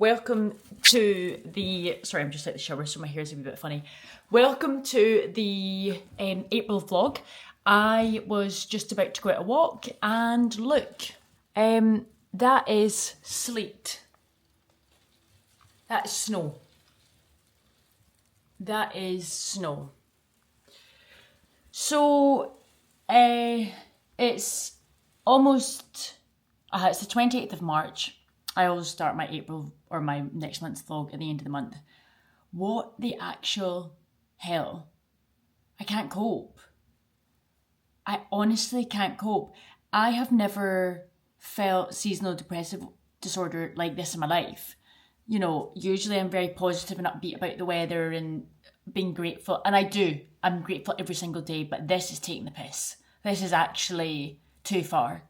Welcome to the, sorry, I'm just out the shower, so my hair's a wee bit funny. Welcome to the April vlog. I was just about to go out a walk and look, that is sleet. That's snow. That is snow. So, it's almost, it's the 28th of March. I always start my April or my next month's vlog at the end of the month. What the actual hell? I can't cope. I honestly can't cope. I have never felt seasonal depressive disorder like this in my life. You know, usually I'm very positive and upbeat about the weather and being grateful. And I do. I'm grateful every single day, but this is taking the piss. This is actually too far.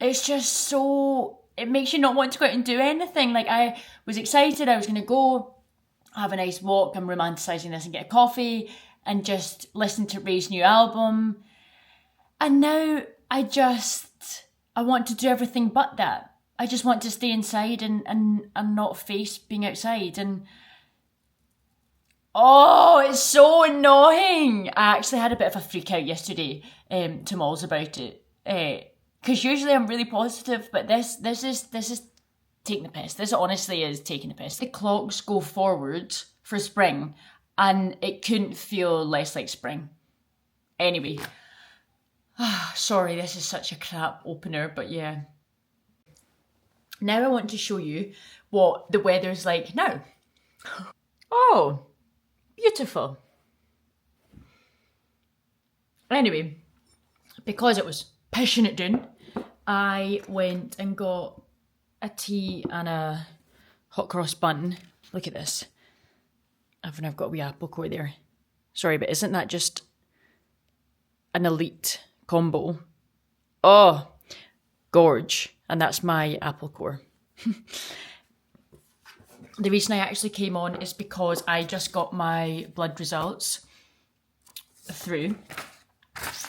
It's just so, it makes you not want to go out and do anything. Like, I was excited, I was going to go have a nice walk, I'm romanticising this, and get a coffee and just listen to Ray's new album. And now I want to do everything but that. I just want to stay inside and not face being outside. And oh, it's so annoying. I actually had a bit of a freak out yesterday to Malls about it. Because usually I'm really positive, but this is taking the piss. This honestly is taking the piss. The clocks go forward for spring, and it couldn't feel less like spring. Anyway, sorry, this is such a crap opener, but yeah. Now I want to show you what the weather's like now. Oh, beautiful. Anyway, because it was pissing it down, I went and got a tea and a hot cross bun. Look at this. I've got a wee apple core there. Sorry, but isn't that just an elite combo? Oh, gorge. And that's my apple core. The reason I actually came on is because I just got my blood results through.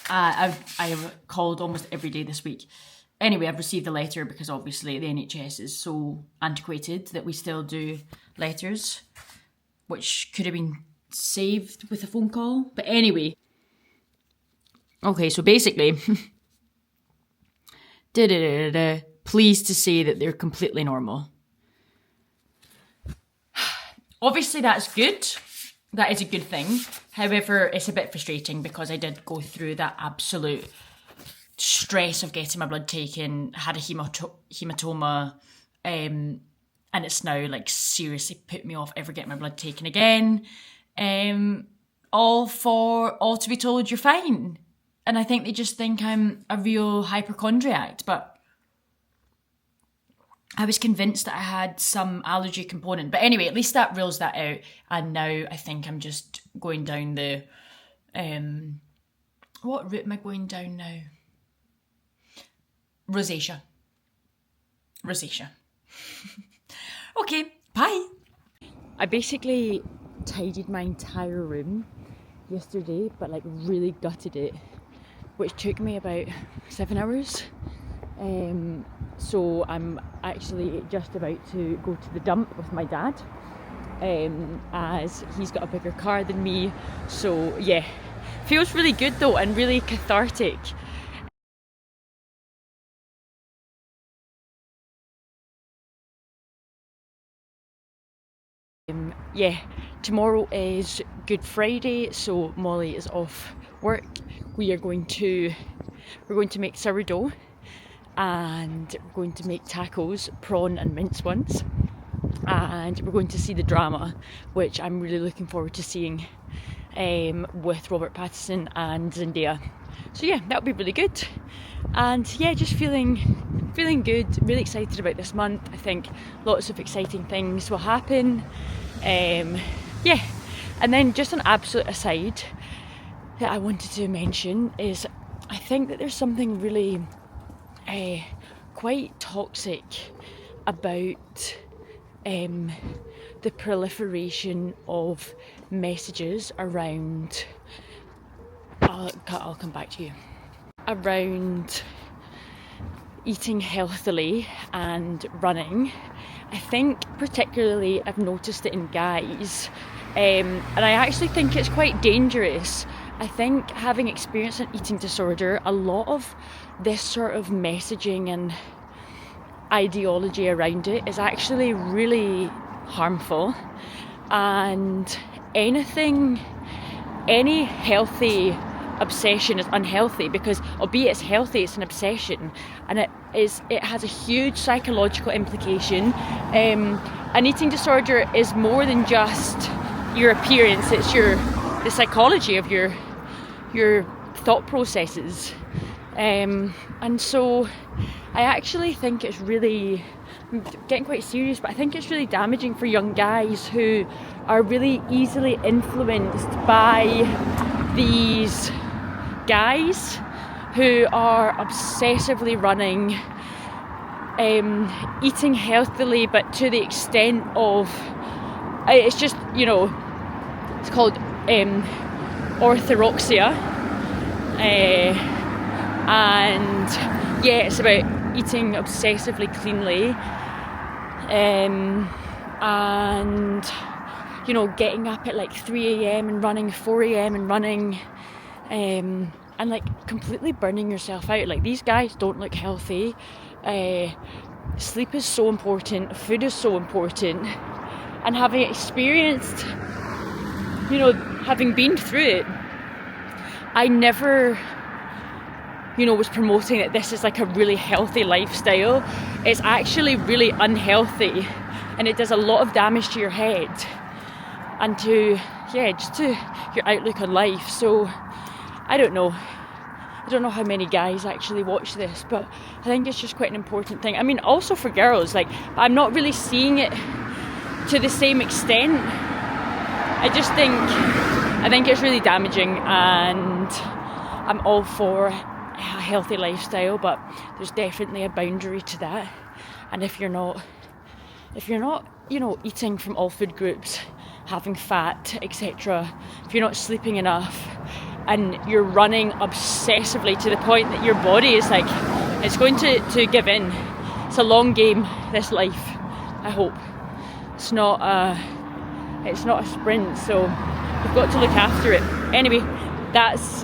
I've called almost every day this week. Anyway, I've received the letter because obviously the NHS is so antiquated that we still do letters, which could have been saved with a phone call. But anyway, okay, so basically, pleased to say that they're completely normal. Obviously, that's good. That is a good thing. However, it's a bit frustrating because I did go through that absolute stress of getting my blood taken, had a hematoma, and it's now like seriously put me off ever getting my blood taken again. All to be told you're fine. And I think they just think I'm a real hypochondriac, but I was convinced that I had some allergy component. But anyway, at least that rules that out. And now I think I'm just going down the... what route am I going down now? Rosacea. Okay, bye. I basically tidied my entire room yesterday, but like really gutted it, which took me about 7 hours. So I'm actually just about to go to the dump with my dad, as he's got a bigger car than me. So yeah, feels really good though and really cathartic. Yeah, tomorrow is Good Friday, so Molly is off work. We're going to make sourdough, and we're going to make tacos, prawn and mince ones, and we're going to see the drama, which I'm really looking forward to seeing, with Robert Pattinson and Zendaya. So yeah, that'll be really good. And yeah, just feeling good, really excited about this month. I think lots of exciting things will happen. Yeah, and then just an absolute aside that I wanted to mention is I think that there's something really quite toxic about the proliferation of messages around, I'll come back to you, around eating healthily and running I think particularly I've noticed it in guys, and I actually think it's quite dangerous. I think having experienced an eating disorder, a lot of this sort of messaging and ideology around it is actually really harmful, and any healthy obsession is unhealthy, because albeit it's healthy, it's an obsession, and it has a huge psychological implication. An eating disorder is more than just your appearance, it's the psychology of your thought processes, and so I actually think it's really, I'm getting quite serious, but I think it's really damaging for young guys who are really easily influenced by these guys who are obsessively running, eating healthily, but to the extent of, it's just, you know, it's called orthorexia, and yeah, it's about eating obsessively cleanly, and you know, getting up at like 3 a.m. and running, 4 a.m. and running, and like completely burning yourself out. Like, these guys don't look healthy. Sleep is so important, food is so important, and having experienced, you know, having been through it, I never, you know, was promoting that this is like a really healthy lifestyle. It's actually really unhealthy, and it does a lot of damage to your head and to, yeah, just to your outlook on life. So I don't know how many guys actually watch this, but I think it's just quite an important thing. I mean, also for girls, like, I'm not really seeing it to the same extent. I think it's really damaging, and I'm all for a healthy lifestyle, but there's definitely a boundary to that. And if you're not, you know, eating from all food groups, having fat, etc., if you're not sleeping enough, and you're running obsessively to the point that your body is like, it's going to give in. It's a long game, this life, I hope. It's not a sprint, so we've got to look after it. Anyway, that's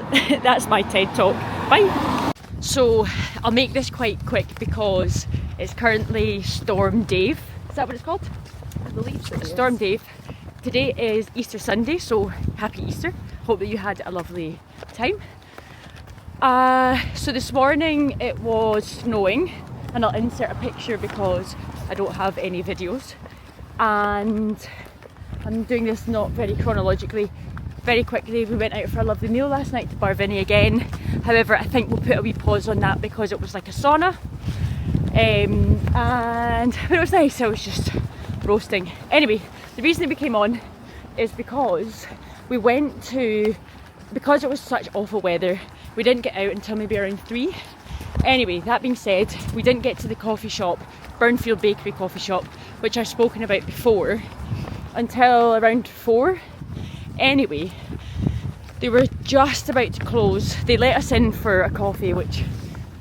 my TED talk. Bye. So I'll make this quite quick because it's currently Storm Dave. Is that what it's called? I believe so. Storm Dave. Today is Easter Sunday, so happy Easter. Hope that you had a lovely time. So this morning it was snowing, and I'll insert a picture because I don't have any videos, and I'm doing this not very chronologically. Very quickly, we went out for a lovely meal last night to Barvinny again. However, I think we'll put a wee pause on that because it was like a sauna, but it was nice. I was just roasting. Anyway, the reason that we came on is because because it was such awful weather, we didn't get out until maybe around 3. Anyway, that being said, we didn't get to the coffee shop, Burnfield Bakery coffee shop, which I've spoken about before, until around 4. Anyway, they were just about to close. They let us in for a coffee, which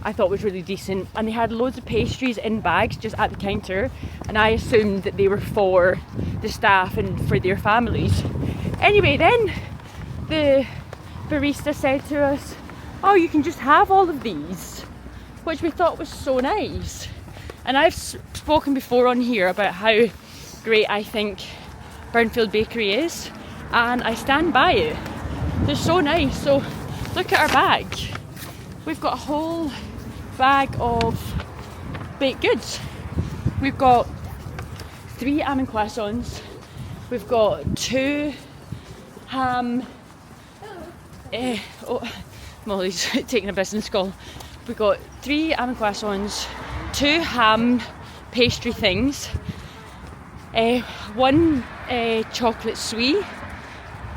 I thought was really decent, and they had loads of pastries in bags just at the counter, and I assumed that they were for the staff and for their families. Anyway, then the barista said to us, oh, you can just have all of these, which we thought was so nice. And I've spoken before on here about how great I think Burnfield Bakery is, and I stand by it. They're so nice. So look at our bag. We've got a whole bag of baked goods. We've got 3 almond croissants. We've got 2 ham. Molly's taking a business call. We've got 3 almond croissants, 2 ham pastry things, 1 chocolate sweet,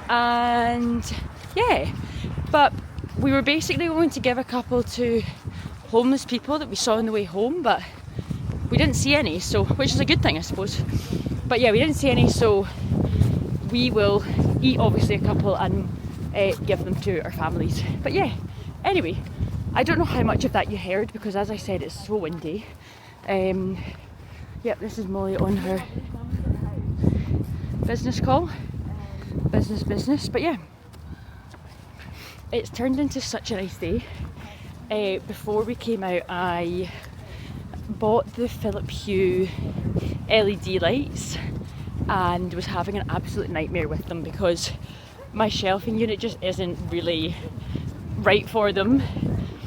and yeah. But we were basically going to give a couple to homeless people that we saw on the way home, but we didn't see any, so, which is a good thing, I suppose. But yeah, we didn't see any, so we will eat obviously a couple and give them to our families. But yeah, anyway, I don't know how much of that you heard because, as I said, it's so windy. Yep, this is Molly on her business call. Business. But yeah, it's turned into such a nice day. Before we came out, I bought the Philip Hue LED lights and was having an absolute nightmare with them because my shelving unit just isn't really right for them.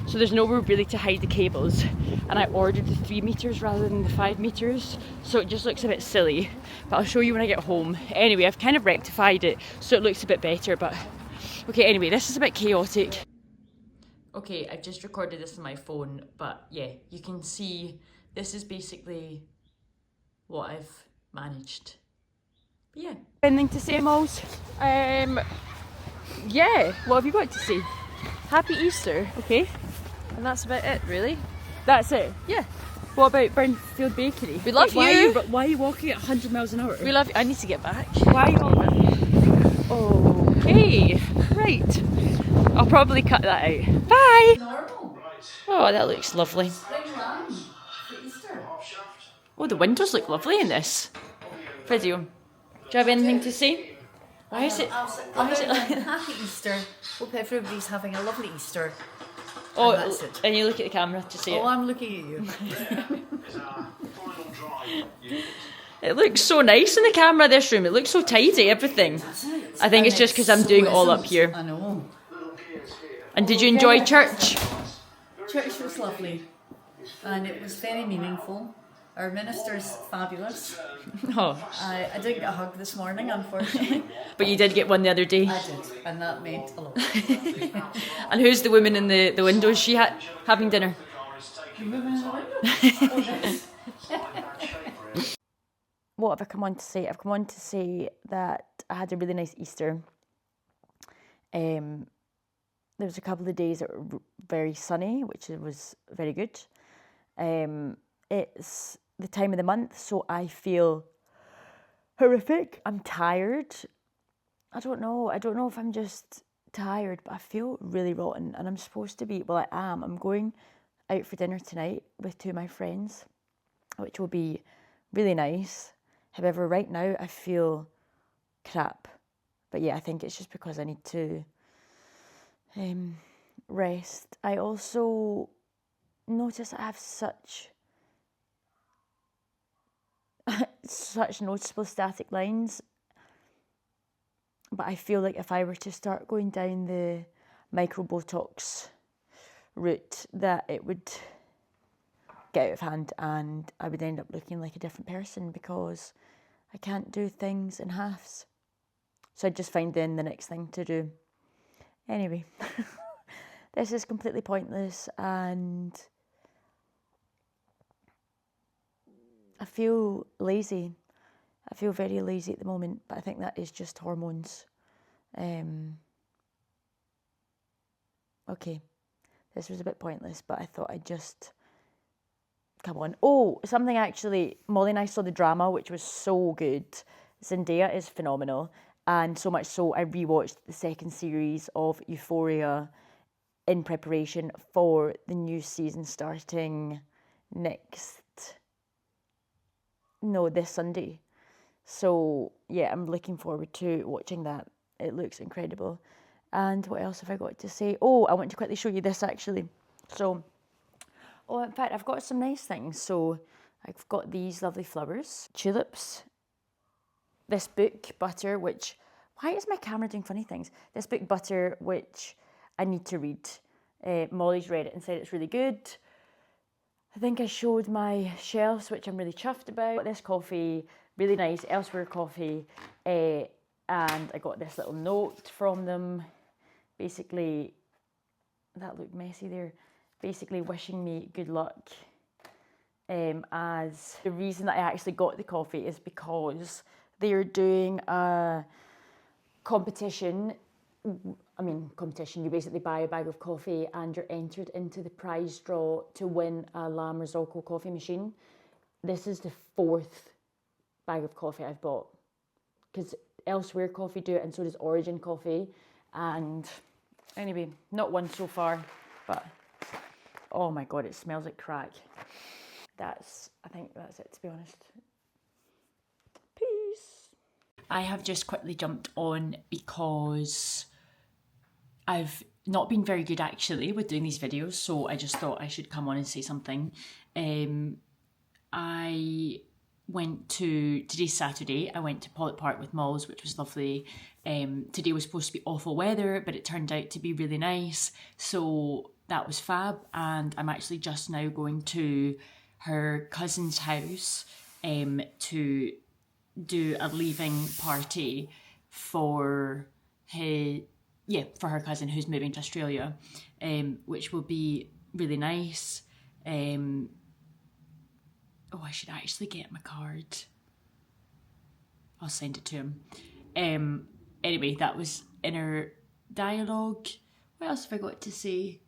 So there's nowhere really to hide the cables, and I ordered the 3 meters rather than the 5 meters, so it just looks a bit silly, but I'll show you when I get home. Anyway, I've kind of rectified it so it looks a bit better, but okay, anyway, this is a bit chaotic. Okay, I've just recorded this on my phone, but yeah, you can see this is basically what I've managed. But yeah. Anything to say, Moles? Yeah, what have you got to say? Happy Easter, okay. And that's about it, really. That's it? Yeah. What about Burnfield Bakery? We love you. Why are you walking at 100 miles an hour? We love you. I need to get back. Why are you all okay, right. I'll probably cut that out. Bye! Oh, that looks lovely. Oh, the windows look lovely in this video. Do you have anything to say? Why is it like Happy Easter. Hope everybody's having a lovely Easter. Oh, and that's it. And you look at the camera to say it. Oh, I'm looking at you. It looks so nice in the camera, this room. It looks so tidy, everything. I think it's just because I'm doing it all up here. I know. And did you enjoy church? Church was lovely. And it was very meaningful. Our minister's fabulous. Oh. I didn't get a hug this morning, unfortunately. But you did get one the other day. I did, and that meant a lot. And who's the woman in the window? Is she having dinner? The woman in the window? Oh, nice. What have I come on to say? I've come on to say that I had a really nice Easter. There was a couple of days that were very sunny, which was very good. It's the time of the month, so I feel horrific. I'm tired. I don't know if I'm just tired, but I feel really rotten, and I'm supposed to be, well, I am. I'm going out for dinner tonight with 2 of my friends, which will be really nice. However, right now I feel crap. But yeah, I think it's just because I need to rest. I also notice I have such noticeable static lines, but I feel like if I were to start going down the micro Botox route, that it would get out of hand and I would end up looking like a different person because I can't do things in halves. So I just find then the next thing to do. Anyway, this is completely pointless and I feel lazy. I feel very lazy at the moment, but I think that is just hormones. Okay, this was a bit pointless, but I thought I'd just come on. Oh, something actually, Molly and I saw the drama, which was so good. Zendaya is phenomenal, and so much so I rewatched the 2nd series of Euphoria in preparation for the new season starting this Sunday. So yeah, I'm looking forward to watching that. It looks incredible. And what else have I got to say? Oh, I want to quickly show you this actually. So, in fact, I've got some nice things. So I've got these lovely flowers, tulips, this book, Butter, which, why is my camera doing funny things? This book, Butter, which I need to read. Molly's read it and said it's really good. I think I showed my shelves, which I'm really chuffed about. This coffee, really nice, Elsewhere coffee. And I got this little note from them. Basically, that looked messy there. Basically wishing me good luck. As the reason that I actually got the coffee is because they are doing a competition. Competition, you basically buy a bag of coffee and you're entered into the prize draw to win a La Marzocco coffee machine. This is the 4th bag of coffee I've bought. Because Elsewhere coffee do it and so does Origin coffee. And anyway, not one so far, but oh my god, it smells like crack. I think that's it, to be honest. Peace. I have just quickly jumped on because I've not been very good actually with doing these videos, so I just thought I should come on and say something. Today's Saturday, I went to Pollock Park with Malls, which was lovely. Today was supposed to be awful weather, but it turned out to be really nice, so that was fab. And I'm actually just now going to her cousin's house to do a leaving party for her cousin who's moving to Australia, which will be really nice. I should actually get him a card. I'll send it to him. Anyway, that was inner dialogue. What else have I got to say?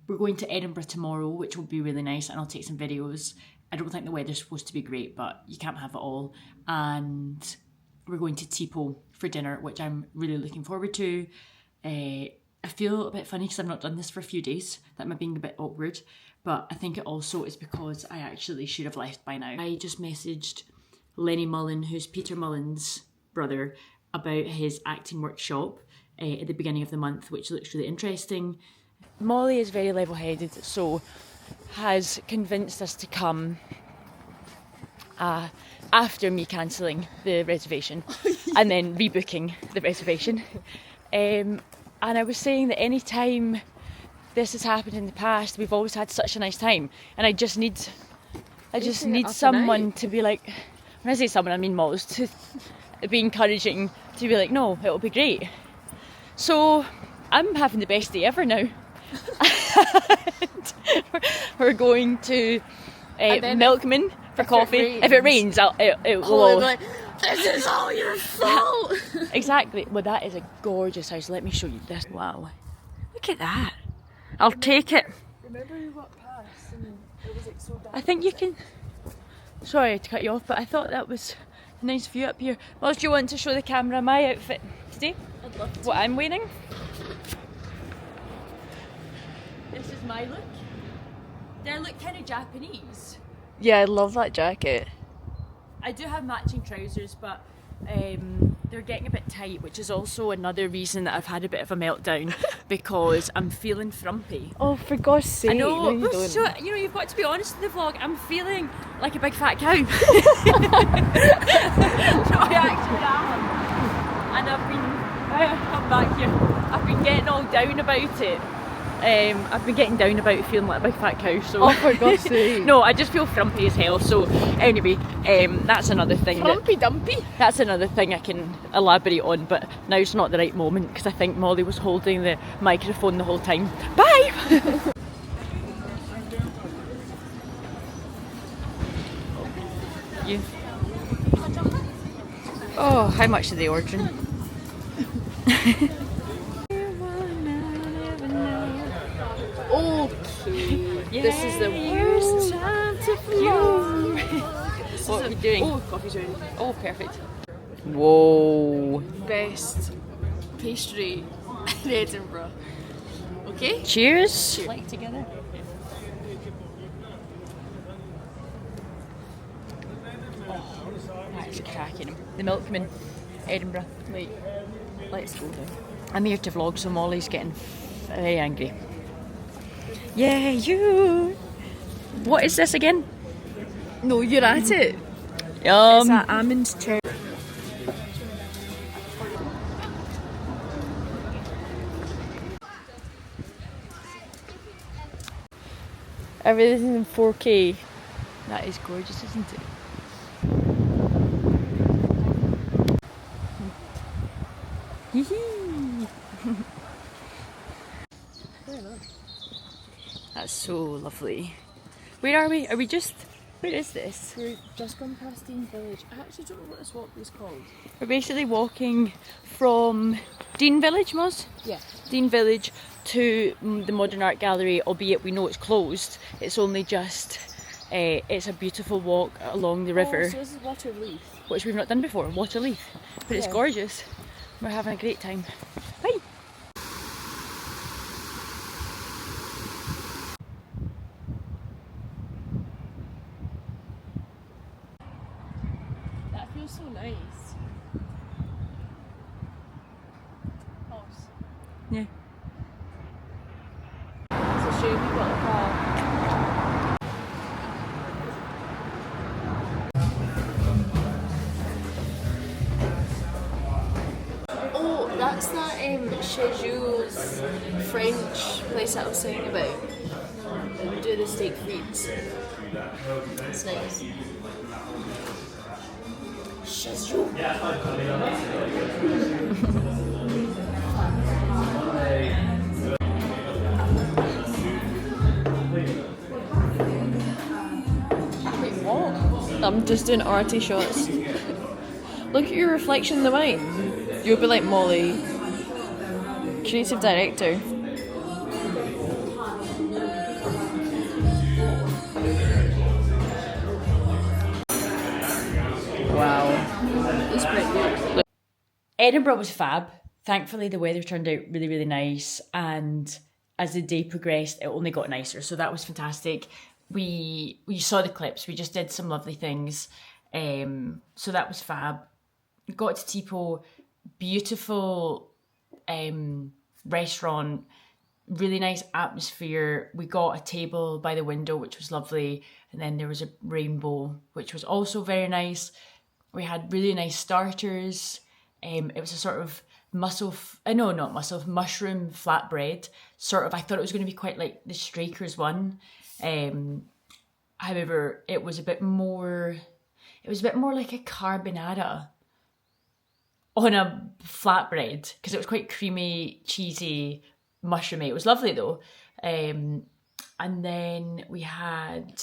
We're going to Edinburgh tomorrow, which will be really nice, and I'll take some videos. I don't think the weather's supposed to be great, but you can't have it all. And we're going to Tipo for dinner, which I'm really looking forward to. I feel a bit funny because I've not done this for a few days. That might be a bit awkward, but I think it also is because I actually should have left by now. I just messaged Lenny Mullen, who's Peter Mullen's brother, about his acting workshop at the beginning of the month, which looks really interesting. Molly is very level-headed, so has convinced us to come after me cancelling the reservation and then rebooking the reservation. And I was saying that any time this has happened in the past, we've always had such a nice time, and I just need someone to be like, when I say someone I mean Moz, to be encouraging, to be like, no, it'll be great. So I'm having the best day ever now. We're going to Milkman for coffee. If it rains, it will. Like, this is all your fault. Exactly. Well, that is a gorgeous house. Let me show you this. Wow. Look at that. I'll take it. Remember we walked past and it was like so dark. I think you can... Sorry to cut you off, but I thought that was a nice view up here. Well, do you want to show the camera my outfit today? I'd love to. What I'm wearing? This is my look. Do I look kind of Japanese? Yeah, I love that jacket. I do have matching trousers, but they're getting a bit tight, which is also another reason that I've had a bit of a meltdown because I'm feeling frumpy. Oh, for God's sake. I know, no, you don't. so, you've got to be honest in the vlog, I'm feeling like a big fat cow. No, I actually am. And come back here, I've been getting all down about it. I've been getting down about feeling like a big fat cow, so... Oh, for God's sake. No, I just feel frumpy as hell, so anyway, that's another thing. Frumpy dumpy? That's another thing I can elaborate on, but now's not the right moment because I think Molly was holding the microphone the whole time. Bye! You. Oh, how much are they ordering? Okay. Yeah, This is the worst time to vlog. What are we doing? Oh, coffee's ready. Oh, perfect. Whoa. Best pastry in Edinburgh. Okay? Cheers. Like together. That's cracking. The Milkman, Edinburgh. Wait, let's go now. I'm here to vlog, so Molly's getting very angry. Yeah, you. What is this again? No, you're at it. It's Yum. that almond cherry. Everything's in 4K. That is gorgeous, isn't it? That's so lovely. Where are we? Are we just... Where is this? We're just gone past Dean Village. I actually don't know what this walk was called. We're basically walking from Dean Village, Moz? Yeah. Dean Village to the Modern Art Gallery, albeit we know it's closed. It's only just... it's a beautiful walk along the river. Oh, so this is Waterleaf. Which we've not done before, Waterleaf. But it's Yeah. gorgeous. We're having a great time. Bye! feels so nice. Horse. Yeah. It's a shame we got a car. Oh, that's that Chez French place that I was saying about. They do the steak frites. It's nice. Chez Wait, what? I'm just doing arty shots. Look at your reflection in the wine. You'll be like Molly, creative director. Wow. It's pretty good. Edinburgh was fab. Thankfully, the weather turned out really, really nice. And as the day progressed, it only got nicer. So that was fantastic. We saw the clips. We just did some lovely things. So that was fab. Got to Tipo, beautiful restaurant, really nice atmosphere. We got a table by the window, which was lovely. And then there was a rainbow, which was also very nice. We had really nice starters. It was a sort of mushroom flatbread. Sort of, I thought it was going to be quite like the Strikers one. However, it was a bit more like a carbonara on a flatbread because it was quite creamy, cheesy, mushroomy. It was lovely though. And then we had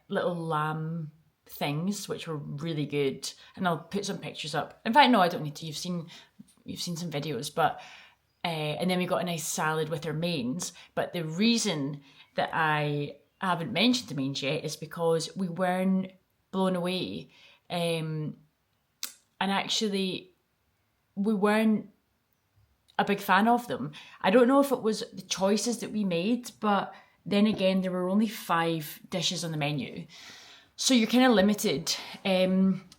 little lamb things which were really good, and I'll put some pictures up. In fact, no, I don't need to. You've seen some videos, but and then we got a nice salad with our mains. But the reason that I haven't mentioned the mains yet is because we weren't blown away, and actually we weren't a big fan of them. I don't know if it was the choices that we made, but then again, there were only 5 dishes on the menu. So you're kind of limited.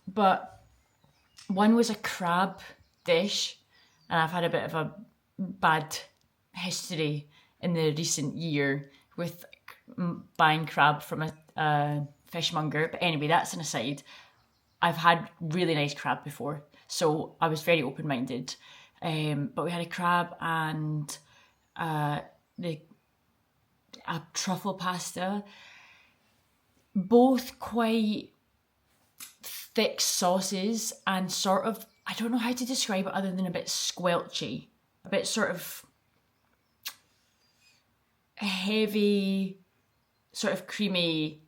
But one was a crab dish, and I've had a bit of a bad history in the recent year with buying crab from a fishmonger. But anyway, that's an aside. I've had really nice crab before, so I was very open-minded. But we had a crab and a truffle pasta. Both quite thick sauces and sort of, I don't know how to describe it other than a bit squelchy. A bit sort of heavy, sort of creamy.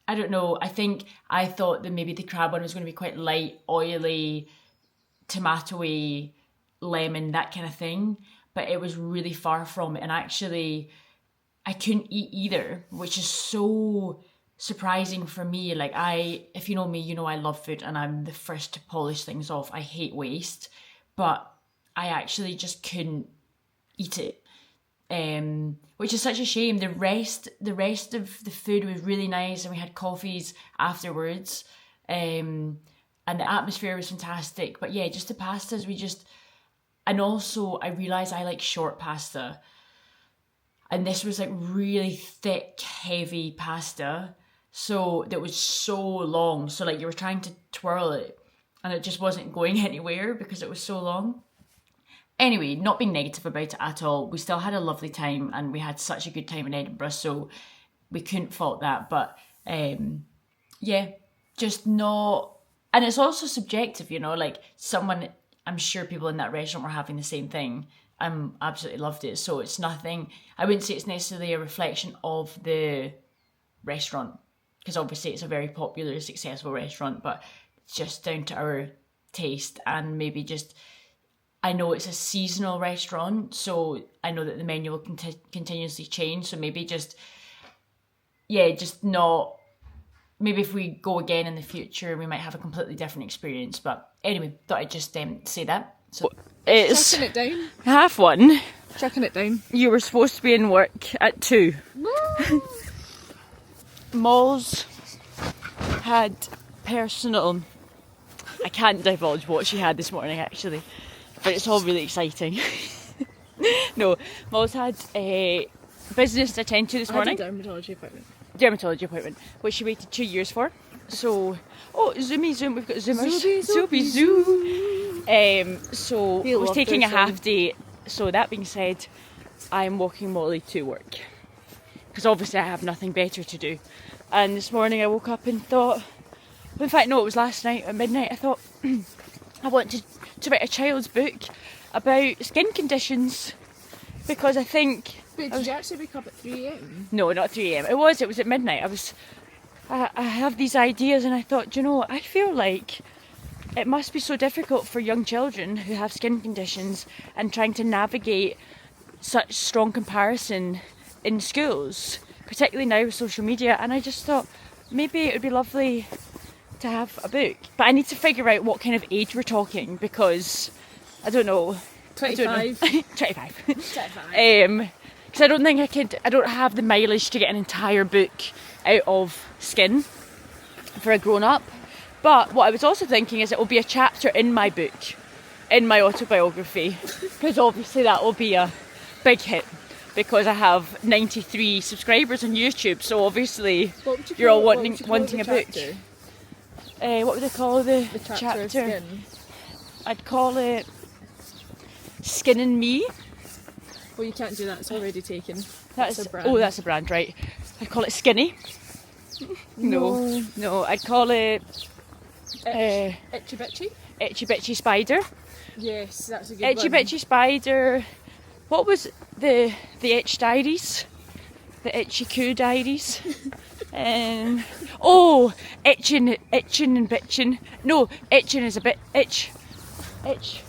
I don't know. I thought that maybe the crab one was going to be quite light, oily, tomatoey, lemon, that kind of thing. But it was really far from it. And actually, I couldn't eat either, which is so surprising for me. Like if you know me, you know I love food and I'm the first to polish things off. I hate waste, but I actually just couldn't eat it. Which is such a shame. The rest of the food was really nice, and we had coffees afterwards. And the atmosphere was fantastic. But yeah, just the pastas, and also I realised I like short pasta. And this was like really thick, heavy pasta. So that was so long. So like you were trying to twirl it and it just wasn't going anywhere because it was so long. Anyway, not being negative about it at all. We still had a lovely time and we had such a good time in Edinburgh. So we couldn't fault that. But yeah, just not. And it's also subjective, you know, like I'm sure people in that restaurant were having the same thing. Absolutely loved it. So it's nothing, I wouldn't say it's necessarily a reflection of the restaurant, because obviously it's a very popular, successful restaurant, but it's just down to our taste. And maybe just, I know it's a seasonal restaurant, so I know that the menu will continuously change. So maybe just not, maybe if we go again in the future, we might have a completely different experience. But anyway, thought I'd just say that. So it's chucking it down. 1:30. Chucking it down. You were supposed to be in work at 2. Moles had personal. I can't divulge what she had this morning actually, but it's all really exciting. No, Molly's had a business to attend to this morning. I had a Dermatology appointment, which she waited 2 years for. So, oh, Zoomy Zoom, we've got Zoomers. Zoomy Zoom. So, I was taking a half day. So, that being said, I'm walking Molly to work. Because obviously I have nothing better to do. And this morning I woke up and thought, in fact, no, it was last night at midnight, I thought, I want to write a child's book about skin conditions. Because I think... Wait, did you actually wake up at 3 a.m? No, not 3 a.m. It was at midnight. I have these ideas and I thought, do you know, I feel like it must be so difficult for young children who have skin conditions and trying to navigate such strong comparison in schools, particularly now with social media. And I just thought maybe it would be lovely to have a book. But I need to figure out what kind of age we're talking because I don't know. 25. 25. Because I don't think I don't have the mileage to get an entire book out of skin for a grown-up. But what I was also thinking is it will be a chapter in my book, in my autobiography, because obviously that will be a big hit because I have 93 subscribers on YouTube, so obviously you're all wanting a book. What would they call the chapter? Skin. I'd call it Skin and Me. Well, you can't do that, it's already taken. That's a brand. Oh, that's a brand, right. I'd call it Skinny. No, I'd call it Itchy Bitchy? Itchy Bitchy Spider. Yes, that's a good Itchy one. Bitchy Spider. What was the Itch Diaries? The Itchy Coo Diaries. Oh, itching and bitching. No, itching is a bit itch. Itch.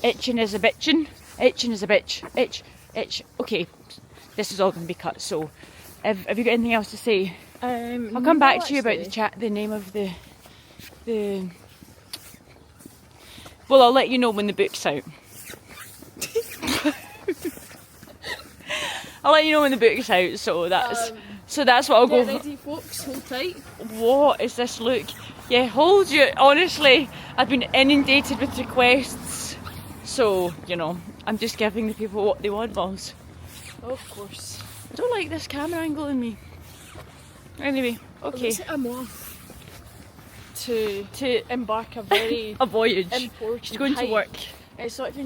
Itching is a bitchin'. Itching is a bitch. Itch. Okay, this is all going to be cut. So, have you got anything else to say? I'll come back to you about the name of the. Well, I'll let you know when the book's out. I'll let you know when the book's out. So that's what I'll go. Get ready, folks. Hold tight. What is this look? Yeah, hold you. Honestly, I've been inundated with requests. So, you know, I'm just giving the people what they want, Balls. Of course. I don't like this camera angle in me. Anyway, okay. I'm off to embark a very A voyage. important She's going to hike. work. It's not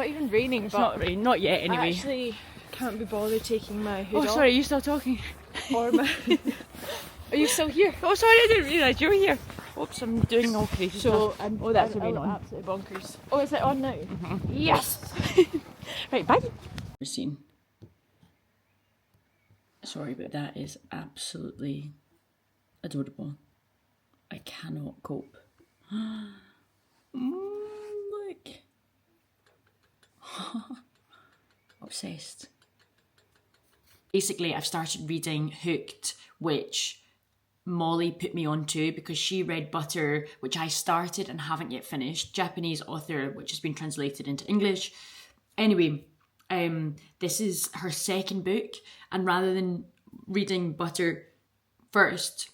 even raining, It's but not rain, not yet anyway. I actually can't be bothered taking my hood Oh, off. sorry, are you still talking? Or my... Are you still here? Oh, sorry, I didn't realise you were here. Oops, I'm doing all crazy So stuff. That's the rain on. Absolutely bonkers. Oh, is it on now? Yes! Right, bye. Scene. Sorry, but that is absolutely adorable. I cannot cope. Look. Obsessed. Basically, I've started reading Hooked, which Molly put me onto because she read Butter, which I started and haven't yet finished. Japanese author, which has been translated into English. Anyway, this is her second book, and rather than reading Butter first,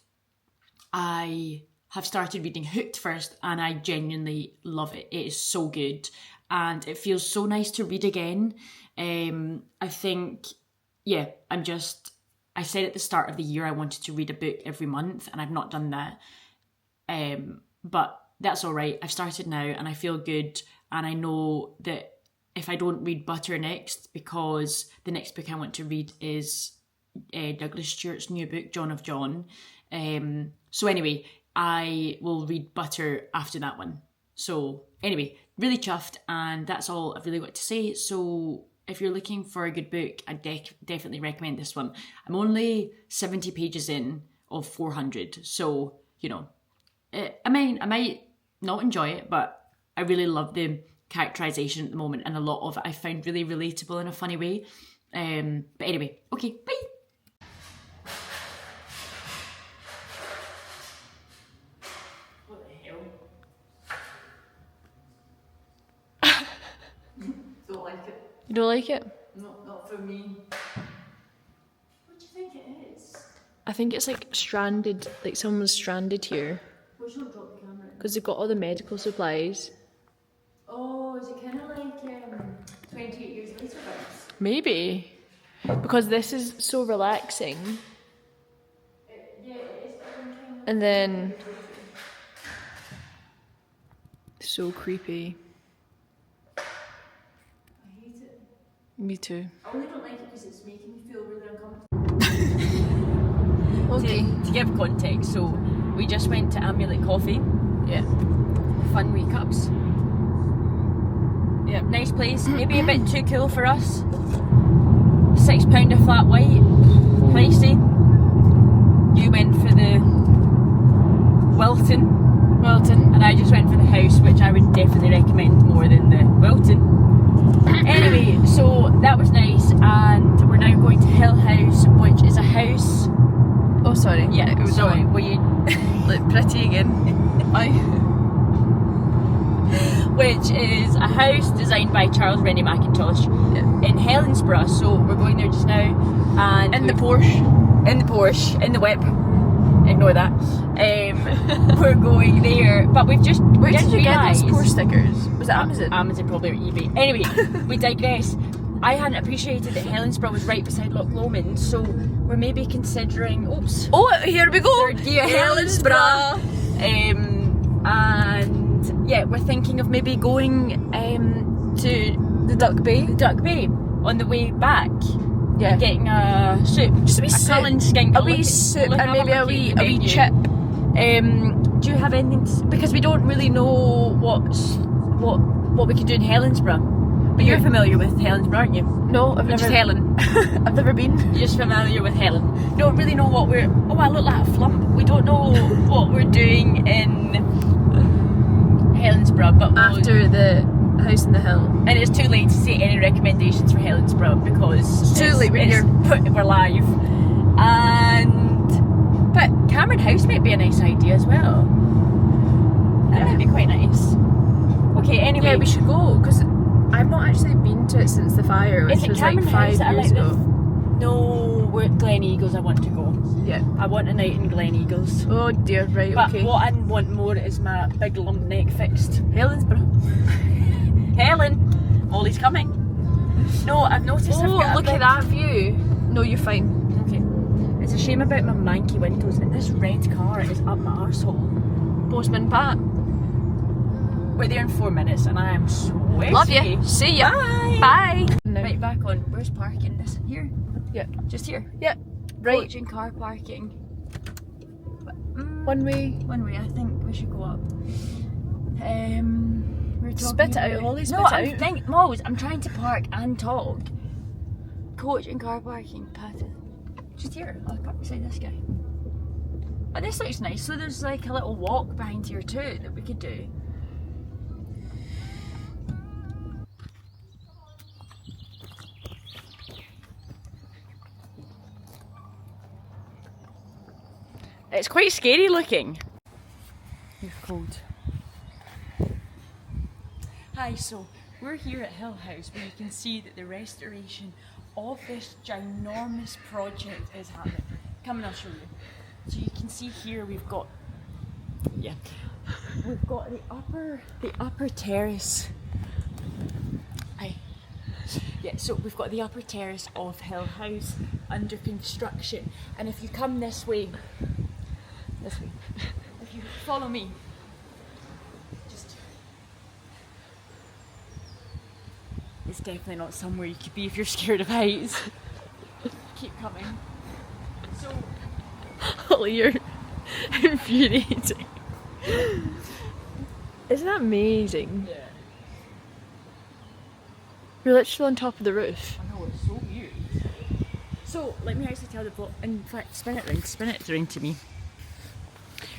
I have started reading Hooked first, and I genuinely love it. It is so good, and it feels so nice to read again. I think, yeah, I said at the start of the year I wanted to read a book every month, and I've not done that. But that's all right. I've started now, and I feel good, and I know that if I don't read Butter next, because the next book I want to read is Douglas Stewart's new book, John of John. So anyway, I will read Butter after that one. So anyway, really chuffed, and that's all I've really got to say. So if you're looking for a good book, I definitely recommend this one. I'm only 70 pages in of 400, so, you know, I might not enjoy it, but I really love the characterisation at the moment, and a lot of it I found really relatable in a funny way. But anyway, okay, bye! What the hell? Don't like it. You don't like it? No, not for me. What do you think it is? I think it's like stranded, like someone was stranded here. Where's your drop the camera? Because they've got all the medical supplies. Oh, is it kind of like 28 Years Later vibes? Maybe. Because this is so relaxing. Yeah, it is. And then... So creepy. I hate it. Me too. I only don't like it because it's making me feel really uncomfortable. Okay. To give context, so we just went to Amulet Coffee. Yeah. Fun wee cups. Yeah, nice place. Maybe a bit too cool for us. £6 a flat white. Pricey. You went for the Wilton. And I just went for the house, which I would definitely recommend more than the Wilton. Anyway, so that was nice, and we're now going to Hill House, which is a house. Oh, sorry. Yeah, It was sorry. on. Were you? Like, pretty again. Aye. Which is a house designed by Charles Rennie Mackintosh in Helensburgh. So we're going there just now, and In the Porsche. in the whip. Ignore that. We're going there, but we've just Where did didn't you get those realise- Porsche stickers? Was it Amazon? Amazon, probably, or eBay. Anyway, we digress. I hadn't appreciated that Helensburgh was right beside Loch Lomond, so we're maybe considering. Oops. Oh, here we go! Third gear Helensburgh. And yeah, we're thinking of maybe going to The Duck Bay? Duck Bay on the way back. Yeah. Getting a soup. Just a wee soup. Cullen skink. A wee soup and maybe a wee chip. Do you have anything to, because we don't really know what we could do in Helensburgh. But you're familiar with Helensburgh, aren't you? No, I've Just never... Helen. I've never been. You're just familiar with Helen. Don't really know what we're. Oh, I look like a flump. We don't know what we're doing in Helensburgh, but After the House in the Hill. and it's too late to say any recommendations for Helensburgh because It's too late when we're live. But Cameron House might be a nice idea as well. That might be quite nice. Okay, anyway, Yeah, we should go, because I've not actually been to it since the fire, which is it was like Cameron 5 House that I years like ago. No, we're at Glen Eagles. I want to go. Yeah. I want a night in Glen Eagles. Oh dear, right, But okay. what I want more is my big lump neck fixed. Helensburgh. Helen! Ollie's coming. No, I've noticed I've Oh, got a look big... at that view. No, you're fine. Okay. It's a shame about my manky windows, and this red car is up my arsehole. Postman Pat. We're there in 4 minutes, and I am sweaty. Love you. See ya. Bye. Bye. No. Right, back on. Where's parking? This here? Yeah. Just here? Yeah. Right. Coach and car parking. One way. One way, I think we should go up. We're talking Spit it out, about- Holly, spit no, it I'm out. Moz, I'm trying to park and talk. Coach and car parking, Pat. Just here, I'll park beside this guy. Oh, this looks nice. So there's like a little walk behind here too that we could do. It's quite scary looking. You're cold. Hi, so we're here at Hill House where you can see that the restoration of this ginormous project is happening. Come and I'll show you. So you can see here we've got, yeah, we've got the upper terrace. Aye. Yeah, so we've got the upper terrace of Hill House under construction, and if you come this way, if you follow me, just, it's definitely not somewhere you could be if you're scared of heights. Keep coming. So, Holly, you're infuriating. Isn't that amazing? yeah, You're literally on top of the roof. I know, it's so weird. So, let me actually tell the vlog, in fact, spin it around to me.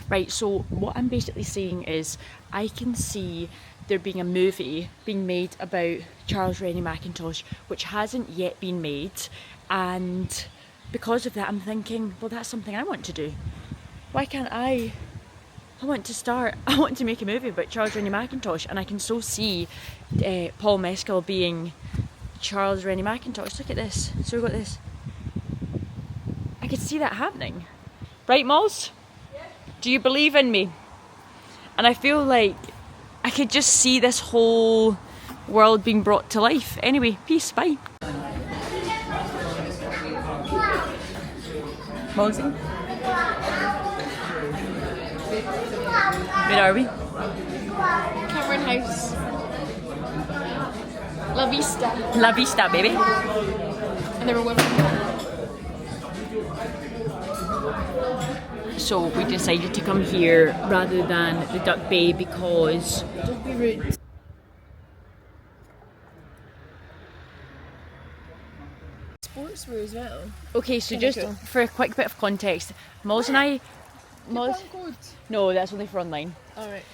Right, so what I'm basically saying is I can see there being a movie being made about Charles Rennie Mackintosh, which hasn't yet been made, and because of that I'm thinking, well, that's something I want to do. Why can't I want to make a movie about Charles Rennie Mackintosh, and I can so see Paul Mescal being Charles Rennie Mackintosh. Look at this. So we've got this. I could see that happening. Right, Moz? Do you believe in me? And I feel like I could just see this whole world being brought to life. Anyway, peace, bye. Mosey? Where are we? Cameron House. La Vista. La Vista, baby. And there were women. So we decided to come here rather than the Duck Bay because... Don't be rude. Sportswear as well. Okay, so Kinda just cool. for a quick bit of context, Moz and I... No, that's only for online. Alright.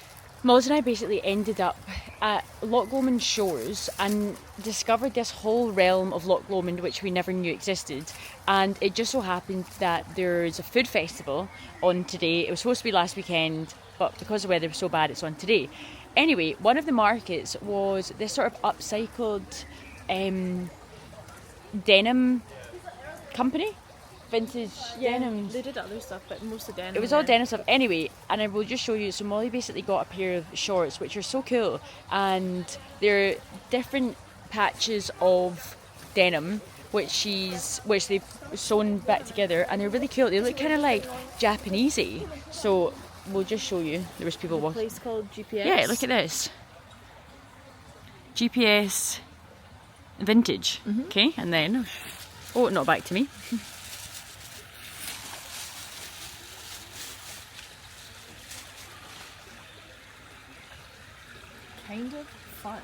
Moz and I basically ended up at Loch Lomond shores and discovered this whole realm of Loch Lomond which we never knew existed, and it just so happened that there's a food festival on today. It was supposed to be last weekend, but because the weather was so bad it's on today. Anyway, one of the markets was this sort of upcycled denim company. Vintage denim. They did other stuff, but mostly denim. It was all denim stuff. Anyway, and I will just show you. So Molly basically got a pair of shorts which are so cool, and they're different patches of denim which they've sewn back together, and they're really cool. They look kind of like Japanesey. So we'll just show you. There was people A walking. place called GPS. Yeah, look at this. GPS vintage. Okay, and then not back to me. Kind of fun.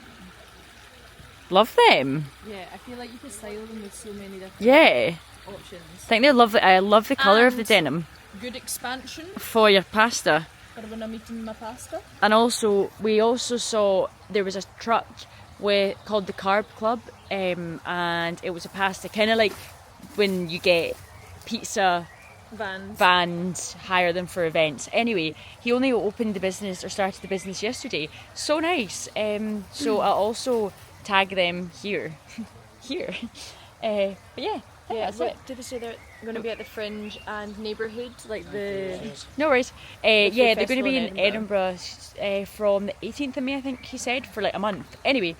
Love them. Yeah, I feel like you could style them with so many different Yeah. options. I think they're lovely. I love the colour of the And- denim Good expansion for your pasta. for when I'm eating my pasta. And also, we also saw there was a truck called the Carb Club, and it was a pasta, kind of like when you get pizza vans, hire them for events. Anyway, he only opened the business or started the business yesterday. So nice. So I'll also tag them here. Here. But yeah. Yeah, that's what it. did they say they're going to be at the Fringe and Neighbourhood, like the... No worries. Yeah, they're going to festival be in in Edinburgh from the 18th of May, I think he said, for like a month. Anyway,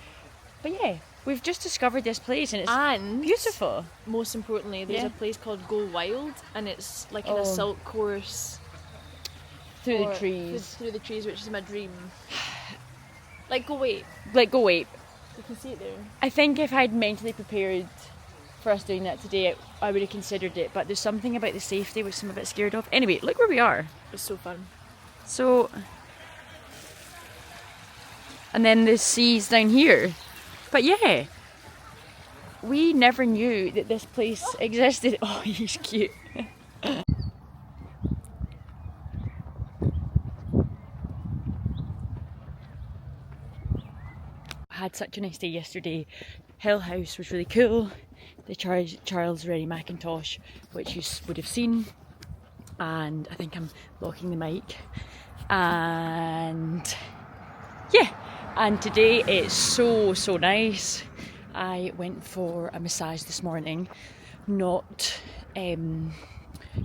but yeah, we've just discovered this place and it's And beautiful. most importantly, there's Yeah. a place called Go Wild, and it's like an assault course Through the for- trees. through the trees, which is my dream. Like, go wait. Like, go wait. You can see it there. I think if I'd mentally prepared for us doing that today, I would have considered it, but there's something about the safety which I'm a bit scared of. Anyway, look where we are. It's so fun. So, and then the sea's down here. But yeah, we never knew that this place existed. Oh, he's cute. I had such a nice day yesterday. Hill House was really cool. The Charles Reddy Macintosh, which you would have seen. And I think I'm blocking the mic. And yeah, and today it's so nice. I went for a massage this morning, not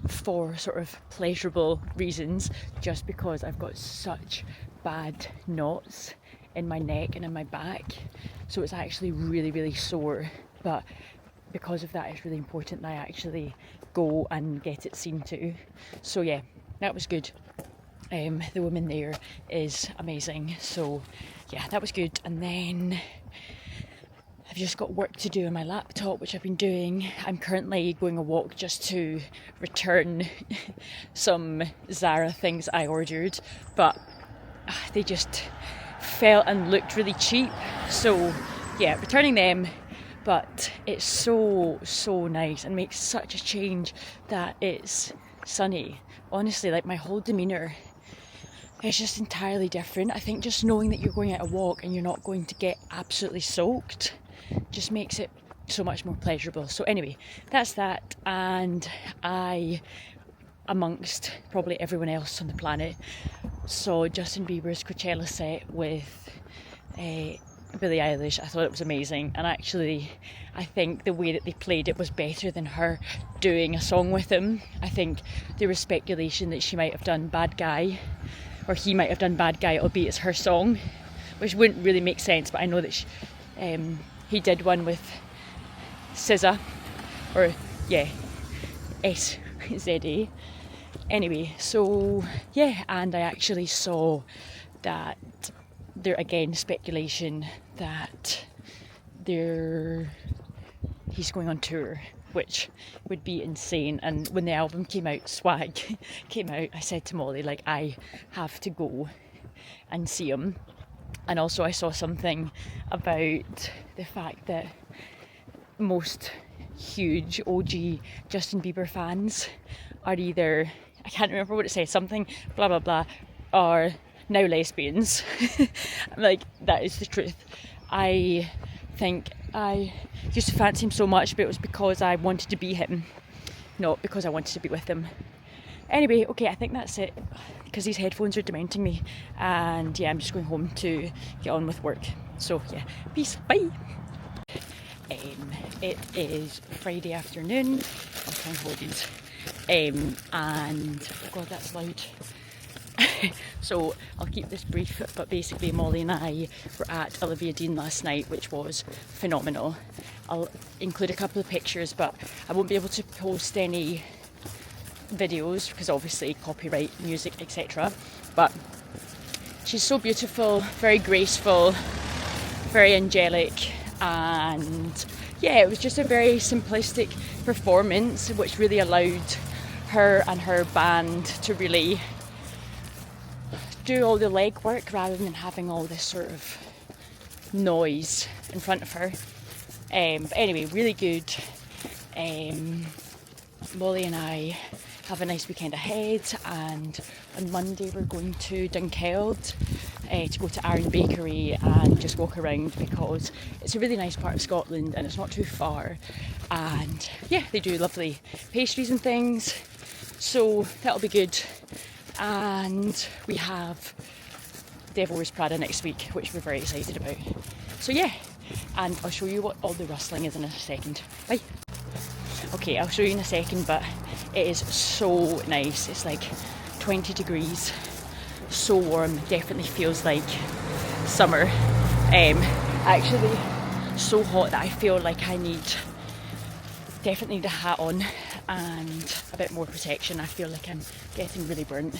for sort of pleasurable reasons, just because I've got such bad knots in my neck and in my back, so it's actually really sore. But because of that, it's really important that I actually go and get it seen to. So yeah, that was good. The woman there is amazing, so yeah, that was good. And then I've just got work to do on my laptop, which I've been doing. I'm currently going a walk just to return some Zara things I ordered, but they just felt and looked really cheap, so yeah, returning them. But it's so nice and makes such a change that it's sunny. Honestly, like, my whole demeanour is just entirely different. I think just knowing that you're going out a walk and you're not going to get absolutely soaked just makes it so much more pleasurable. So anyway, that's that. And I, amongst probably everyone else on the planet, saw Justin Bieber's Coachella set with Billie Eilish. I thought it was amazing, and actually I think the way that they played it was better than her doing a song with him. I think there was speculation that she might have done Bad Guy, or he might have done Bad Guy, albeit it's her song, which wouldn't really make sense, but I know that he did one with SZA, or yeah, SZA. Anyway, so yeah, and I actually saw that there, again, speculation that he's going on tour, which would be insane. And when the album came out, Swag came out, I said to Molly, like, I have to go and see him. And also I saw something about the fact that most huge OG Justin Bieber fans are either, I can't remember what it says, something blah blah blah, are now lesbians. I'm like, that is the truth. I think I used to fancy him so much, but it was because I wanted to be him, not because I wanted to be with him. Anyway, okay, I think that's it, because these headphones are dementing me, and yeah, I'm just going home to get on with work. So yeah, peace, bye. It is Friday afternoon. I'll try and hold it. And oh god, that's loud. So I'll keep this brief, but basically Molly and I were at Olivia Dean last night, which was phenomenal. I'll include a couple of pictures, but I won't be able to post any videos because obviously copyright, music, etc. But she's so beautiful, very graceful, very angelic, and yeah, it was just a very simplistic performance, which really allowed her and her band to really do all the legwork rather than having all this sort of noise in front of her. But anyway, really good. Molly and I have a nice weekend ahead, and on Monday we're going to Dunkeld to go to Iron Bakery and just walk around, because it's a really nice part of Scotland and it's not too far, and yeah, they do lovely pastries and things, so that'll be good. And we have Devil Wears Prada next week, which we're very excited about. So yeah, and I'll show you what all the rustling is in a second. Bye. Okay, I'll show you in a second, but it is so nice. It's like 20 degrees, so warm, definitely feels like summer. Actually so hot that I feel like I definitely need a hat on and a bit more protection. I feel like I'm getting really burnt.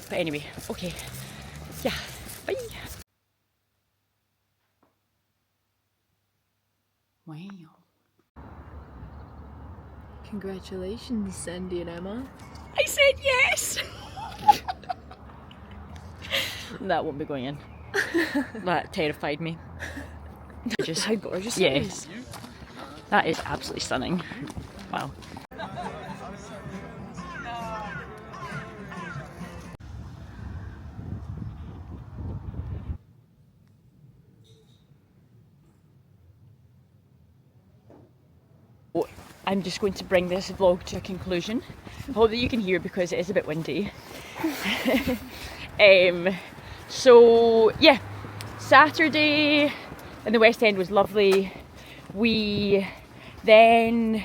But anyway, okay, yeah, bye. Wow. Congratulations, Sandy and Emma. I said yes! That won't be going in. That terrified me. Just, How gorgeous yeah, it is. that is absolutely stunning. Wow. I'm just going to bring this vlog to a conclusion. I hope that you can hear because it is a bit windy. So yeah, Saturday in the West End was lovely. We then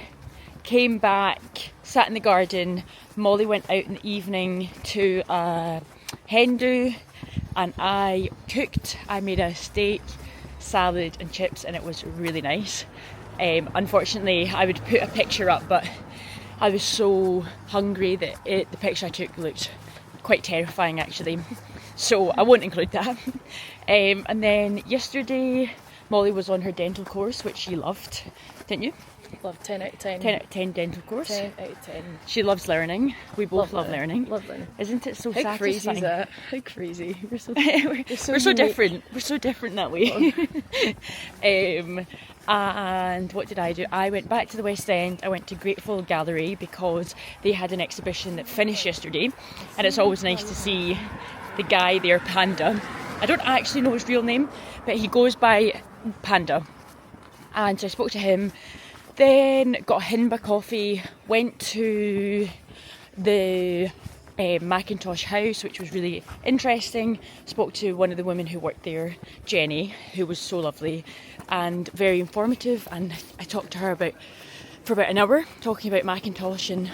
came back, sat in the garden. Molly went out in the evening to a hen do, and I cooked. I made a steak, salad and chips, and it was really nice. Unfortunately, I would put a picture up, but I was so hungry that the picture I took looked quite terrifying actually, so I won't include that. And then yesterday Molly was on her dental course, which she loved, didn't you? Love 10 out of 10. 10 out of 10 dental course. 10 out of 10. She loves learning. We both love learning. Love learning. Isn't it so How satisfying? crazy is that? How crazy. We're so We're so different. We're so different that way. And what did I do? I went back to the West End. I went to Grateful Gallery because they had an exhibition that finished yesterday, and it's always nice to see the guy there, Panda. I don't actually know his real name, but he goes by Panda. And so I spoke to him, then got a Hinba coffee, went to the Macintosh House, which was really interesting. Spoke to one of the women who worked there, Jenny, who was so lovely and very informative, and I talked to her for about an hour talking about Macintosh and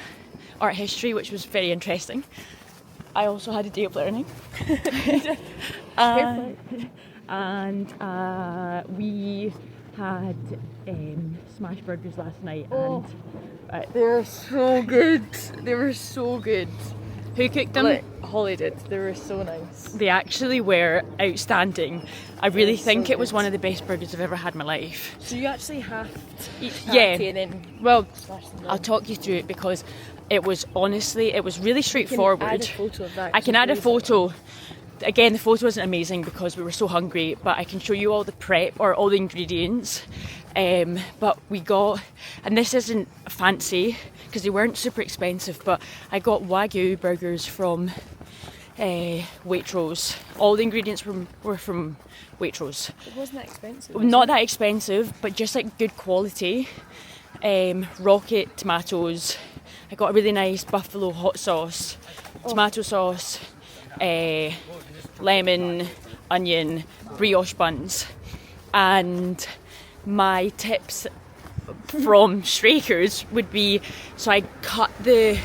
art history, which was very interesting. I also had a day of learning. And we had smash burgers last night, and they were so good. They were so good. Who cooked them? Holly did. They were so nice. They actually were outstanding. I really think it was one of the best burgers I've ever had in my life. So you actually have to eat patty Yeah. and then Well, smash them down. I'll talk you through it because it was really straightforward. Add a photo of that. I can add a photo. Again, the photo wasn't amazing because we were so hungry, but I can show you all the prep or all the ingredients. But we got, and this isn't fancy because they weren't super expensive, but I got Wagyu burgers from Waitrose. All the ingredients were from Waitrose. It wasn't that expensive. Not that expensive, but just like good quality. Rocket tomatoes. I got a really nice buffalo hot sauce, tomato sauce, lemon, onion, brioche buns. And my tips from Straker's would be, so I cut there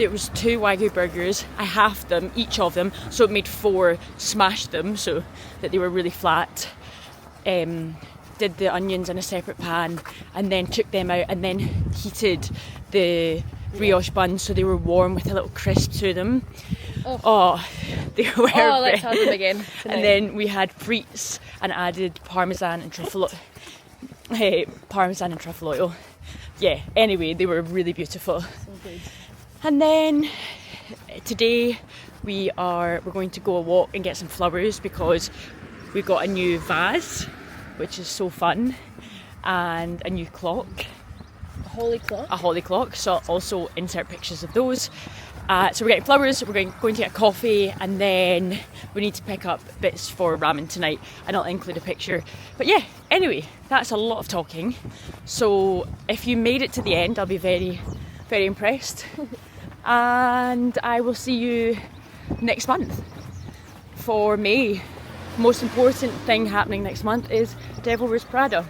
was 2 Wagyu burgers, I halved them, each of them, so it made 4, smashed them so that they were really flat. Did the onions in a separate pan and then took them out and then heated the brioche buns so they were warm with a little crisp to them. Oh, they were let's have them again tonight. And then we had frites and added parmesan and truffle oil. Yeah, anyway, they were really beautiful. So good. And then today we're going to go a walk and get some flowers because we got a new vase, which is so fun, and a new clock. A holly clock. So I'll also insert pictures of those. So we're getting flowers, we're going to get coffee, and then we need to pick up bits for ramen tonight, and I'll include a picture. But yeah, anyway, that's a lot of talking. So if you made it to the end, I'll be very, very impressed. And I will see you next month for May. Most important thing happening next month is Devil Wears Prada.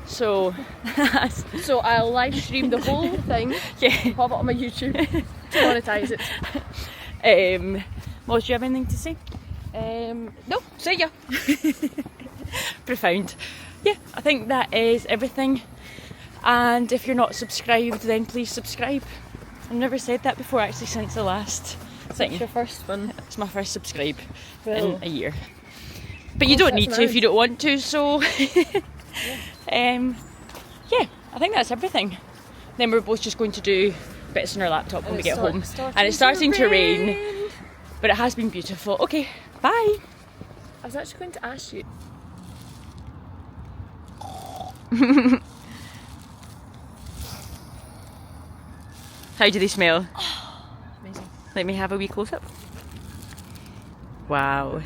So I'll live stream the whole thing. yeah. Pop it on my YouTube to monetize it. Well, do you have anything to say? No, see ya. Profound. Yeah, I think that is everything. And if you're not subscribed, then please subscribe. I've never said that before actually since the last thing. It's your first one. It's my first subscribe Well, in a year. But you don't need to if you don't want to, so yeah, I think that's everything. Then we're both just going to do bits on our laptop when we get home. And it's starting to rain, but it has been beautiful. Okay, bye. I was actually going to ask you. How do they smell? Amazing. Let me have a wee close up. Wow.